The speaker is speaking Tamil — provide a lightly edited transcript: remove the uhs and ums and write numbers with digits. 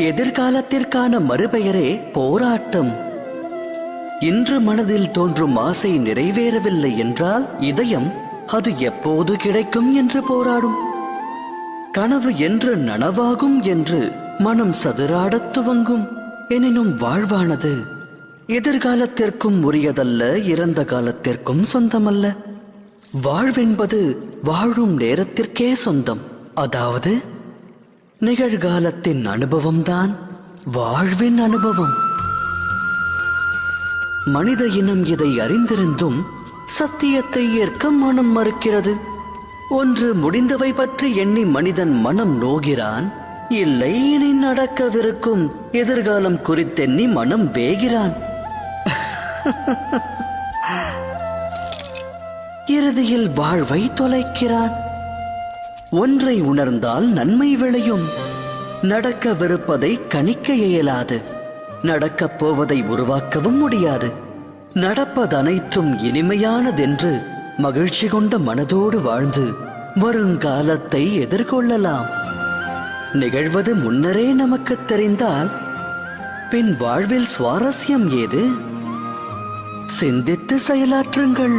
எதிர்காலத்திற்கான மறுபெயரே போராட்டம். இன்று மனதில் தோன்றும் ஆசை நிறைவேறவில்லை என்றால் இதயம் அது எப்போது கிடைக்கும் என்று போராடும். கனவு என்று நனவாகும் என்று மனம் சதுராடத் துவங்கும். எனினும் வாழ்வானது எதிர்காலத்திற்கும் உரியதல்ல, இறந்த காலத்திற்கும் சொந்தமல்ல. வாழ்வென்பது வாழும் நேரத்திற்கே சொந்தம். அதாவது நிகழ்காலத்தின் அனுபவம்தான் வாழ்வின் அனுபவம். மனித இனம் இதை அறிந்திருந்தும் சத்தியத்தை ஏற்க மனம் மறுக்கிறது. ஒன்று முடிந்தவை பற்றி எண்ணி மனிதன் மனம் நோகிறான், இல்லை இனி நடக்கவிருக்கும் எதிர்காலம் குறித்தெண்ணி மனம் வேகிறான். இறுதியில் வாழ்வை தொலைக்கிறான். ஒன்றை உணர்ந்தால் நன்மை விளையும். நடக்கவிருப்பதை கணிக்க இயலாது, நடக்கப் போவதை உருவாக்கவும் முடியாது. நடப்பதனைத்தும் இனிமையானதென்று மகிழ்ச்சி கொண்ட மனதோடு வாழ்ந்து வருங்காலத்தை எதிர்கொள்ளலாம். நிகழ்வது முன்னரே நமக்கு தெரிந்தால் பின் வாழ்வில் சுவாரஸ்யம் ஏது? சிந்தித்து செயலாற்றுங்கள்.